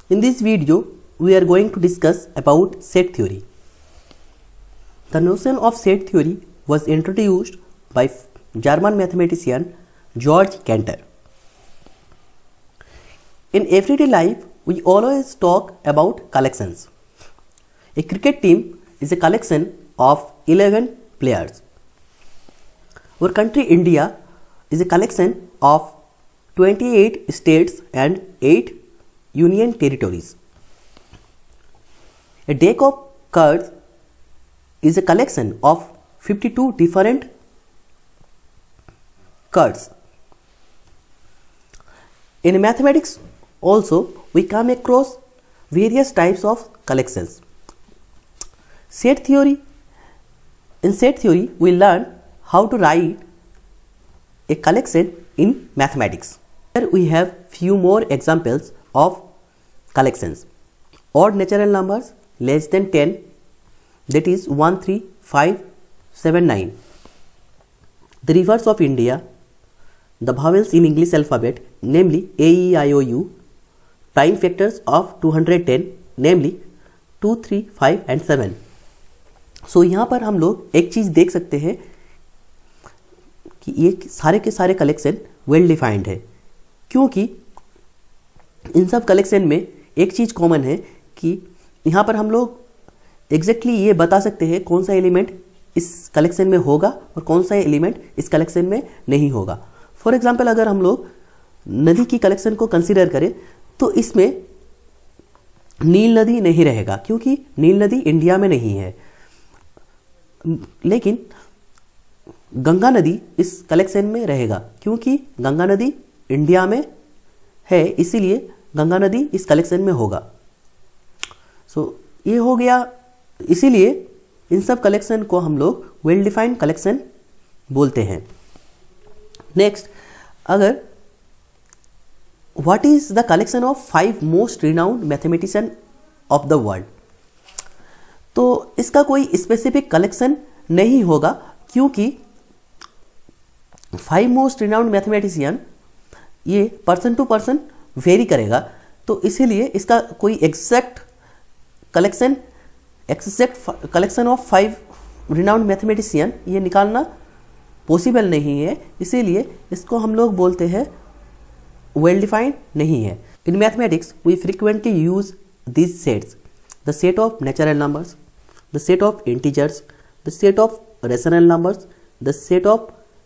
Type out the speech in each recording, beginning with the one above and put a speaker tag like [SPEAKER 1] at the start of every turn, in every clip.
[SPEAKER 1] In this video, we are going to discuss about set theory. The notion of set theory was introduced by German mathematician Georg Cantor. In everyday life, we always talk about collections. A cricket team is a collection of 11 players. Our country India is a collection of 28 states and 8 union territories. A deck of cards is a collection of 52 different cards. In mathematics also, we come across various types of collections. In set theory, we learn how to write a collection in mathematics. Here we have few more examples of collections. Odd natural numbers less than 10, that is 1, 3, 5, 7, 9. The rivers of India, the vowels in English alphabet, namely A, E, I, O, U, prime factors of 210, namely 2, 3, 5 and 7. So यहाँ पर हम लोग एक चीज़ देख सकते हैं कि ये सारे के सारे कलेक्शन वेल डिफाइंड है, क्योंकि इन सब कलेक्शन में एक चीज़ कॉमन है कि यहाँ पर हम लोग एग्जैक्टली ये बता सकते हैं कौन सा एलिमेंट इस कलेक्शन में होगा और कौन सा एलिमेंट इस कलेक्शन में नहीं होगा. फॉर एग्जांपल, अगर हम लोग नदी की कलेक्शन को कंसीडर करें तो इसमें नील नदी नहीं रहेगा, क्योंकि नील नदी इंडिया में नहीं है. लेकिन गंगा नदी इस कलेक्शन में रहेगा, क्योंकि गंगा नदी इंडिया में है, इसीलिए गंगा नदी इस कलेक्शन में होगा. सो ये हो गया. इसीलिए इन सब कलेक्शन को हम लोग वेल डिफाइंड कलेक्शन बोलते हैं. नेक्स्ट, अगर what is the collection of 5 most renowned mathematician of the world, तो इसका कोई स्पेसिफिक कलेक्शन नहीं होगा, क्योंकि 5 मोस्ट रिनाउंड मैथमेटिशियन ये पर्सन टू पर्सन वेरी करेगा. तो इसीलिए इसका कोई exact collection of 5 renowned mathematician ये निकालना पॉसिबल नहीं है, इसीलिए इसको हम लोग बोलते हैं वेल डिफाइंड नहीं है. In mathematics we frequently use this sets: the set of natural numbers, the set of integers, the set of rational numbers, the set of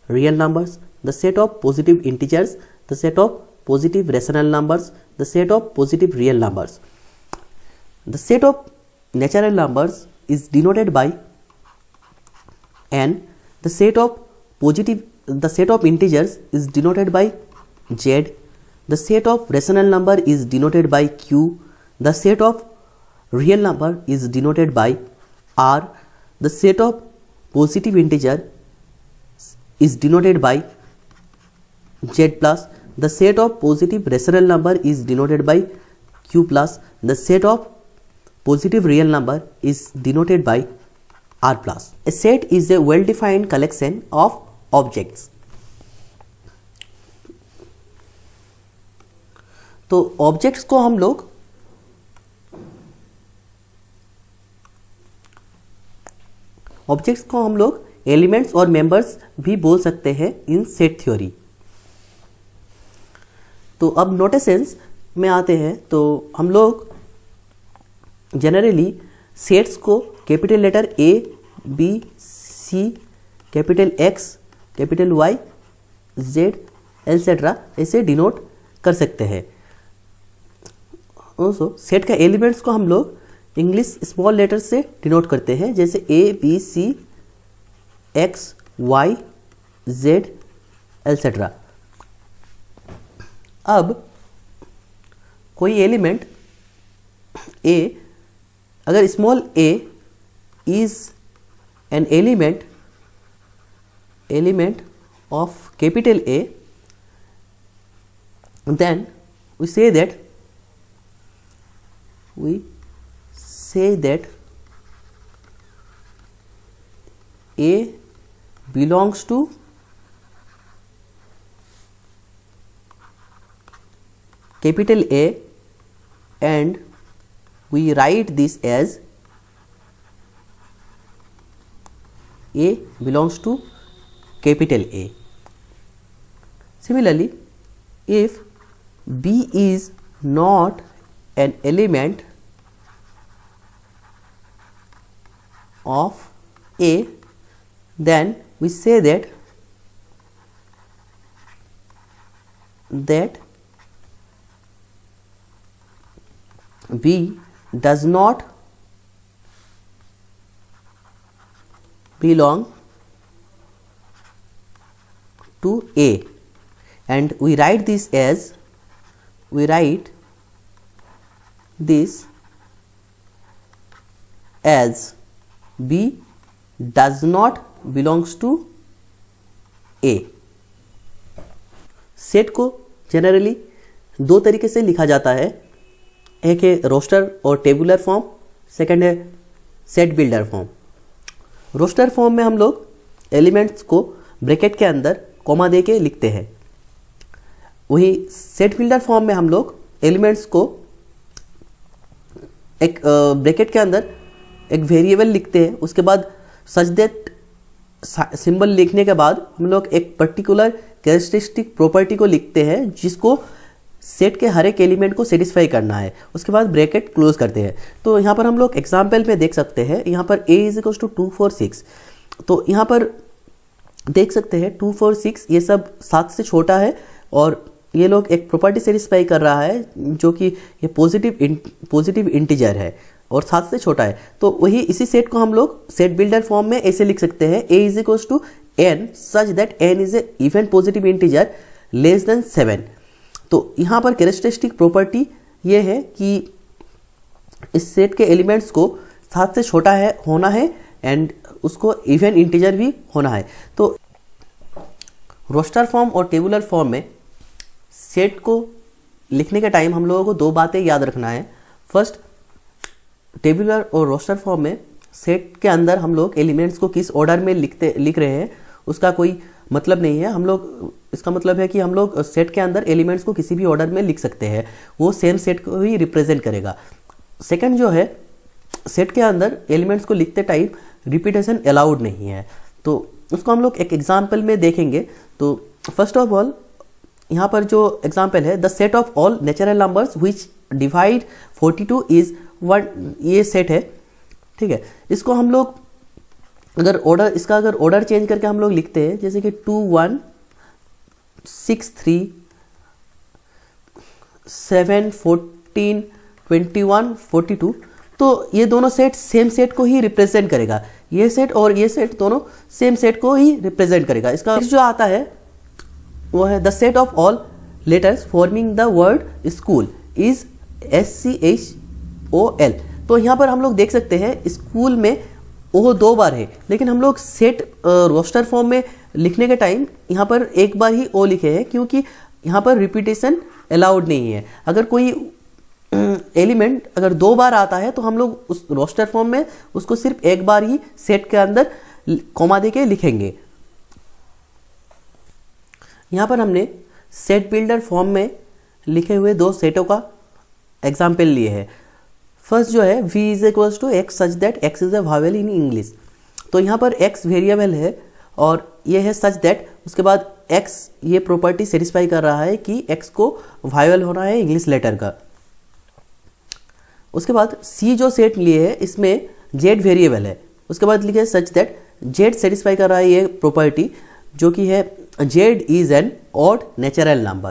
[SPEAKER 1] real numbers, the set of positive integers, the set of positive rational numbers, the set of positive real numbers. The set of natural numbers is denoted by n. The set of integers is denoted by z. The set of rational number is denoted by q. The set of real number is denoted by R. The set of positive integer is denoted by Z plus. The set of positive rational number is denoted by Q plus. The set of positive real number is denoted by R plus. A set is a well-defined collection of objects. तो objects को हम लोग elements और members भी बोल सकते हैं इन set theory. तो अब नोटेशंस में आते हैं. तो हम लोग जनरली सेट्स को capital letter A, B, C, capital X, capital Y, Z etcetera ऐसे डिनोट कर सकते हैं. ऑल्सो सेट का एलिमेंट्स को हम लोग इंग्लिश स्मॉल लेटर से डिनोट करते हैं, जैसे A, B, C, X, Y, Z etcetera. अब कोई एलिमेंट A, अगर small a is an element of capital A, then we say that A belongs to capital A and we write this as A belongs to capital A. Similarly, if B is not an element of A, then we say that B does not belong to A, and we write this as B does not belongs to A. Set को generally दो तरीके से लिखा जाता है, एक है roster और टेबुलर फॉर्म, सेकंड है set builder form. Roster form में हम लोग एलिमेंट्स को ब्रैकेट के अंदर कॉमा दे के लिखते हैं, वही सेट बिल्डर फॉर्म में हम लोग एलिमेंट्स को एक ब्रैकेट के अंदर एक वेरिएबल लिखते हैं, उसके बाद सच दैट सिंबल लिखने के बाद हम लोग एक पर्टिकुलर कैरेक्टरिस्टिक प्रॉपर्टी को लिखते हैं जिसको सेट के हर एक एलिमेंट को सेटिस्फाई करना है, उसके बाद ब्रैकेट क्लोज करते हैं। तो यहाँ पर हम लोग एग्जाम्पल में देख सकते हैं, यहाँ पर a इज इक्वल टू 2 4 6, तो यहाँ पर देख सकते हैं 2 4 6 ये सब 7 से छोटा है और ये लोग एक प्रॉपर्टी सेटिस्फाई कर रहा है जो कि ये पॉजिटिव इंटीजर है और 7 से छोटा है। तो वही इसी सेट को हम लोग सेट बिल्डर फॉर्म में ऐसे लिख सकते हैं, a is equal to n such that n is a even positive integer less than 7। तो यहाँ पर कैरेक्टरिस्टिक प्रॉपर्टी ये है कि इस सेट के एलिमेंट्स को 7 से छोटा है होना है एंड उसको इवन इंटीजर भी होना है। तो रोस्टर फॉर्म और टेबुलर फॉर्म में सेट को लिखने के टाइम हम लोगों को दो बातें याद रखना है। फर्स्ट, टेबुलर और रोस्टर फॉर्म में सेट के अंदर हम लोग एलिमेंट्स को किस ऑर्डर में लिख रहे हैं उसका कोई मतलब नहीं है। हम लोग इसका मतलब है कि हम लोग सेट के अंदर एलिमेंट्स को किसी भी ऑर्डर में लिख सकते हैं, वो सेम सेट को ही रिप्रेजेंट करेगा। सेकंड जो है, सेट के अंदर एलिमेंट्स को लिखते टाइम रिपीटेशन अलाउड नहीं है, तो उसको हम लोग एक एग्जाम्पल में देखेंगे। तो फर्स्ट ऑफ ऑल यहाँ पर जो एग्जाम्पल है, the set of all natural numbers which divide 42 is 1, ये सेट है, ठीक है। इसको हम लोग अगर ऑर्डर चेंज करके हम लोग लिखते हैं, जैसे कि 2 1 6 3 7 14 21 42, तो ये दोनों सेट सेम सेट को ही रिप्रेजेंट करेगा। ये सेट और ये सेट दोनों सेम सेट को ही रिप्रेजेंट करेगा। इसका जो आता है वो है the set of all letters forming the word school is SCHOL। तो यहाँ पर हम लोग देख सकते हैं स्कूल में ओ 2 बार है, लेकिन हम लोग सेट रोस्टर फॉर्म में लिखने के टाइम यहाँ पर एक बार ही ओ लिखे हैं क्योंकि यहाँ पर रिपीटेशन अलाउड नहीं है। अगर कोई एलिमेंट अगर 2 बार आता है तो हम लोग उस रोस्टर फॉर्म में उसको सिर्फ एक बार ही सेट के अंदर कॉमा देके लिखेंगे। यहाँ पर हमने सेट बिल्डर फॉर्म में लिखे हुए 2 सेटों का एग्जाम्पल लिए हैं। फर्स्ट जो है v is equals to x such that x is a vowel in English. तो यहाँ पर x वेरिएबल है और ये है सच दैट, उसके बाद x ये प्रॉपर्टी सेटिस्फाई कर रहा है कि x को वावेल होना है इंग्लिश लेटर का। उसके बाद c जो सेट लिए है इसमें z वेरिएबल है, उसके बाद लिखे सच दैट z सेटिस्फाई कर रहा है ये प्रॉपर्टी जो कि है z is an odd natural number.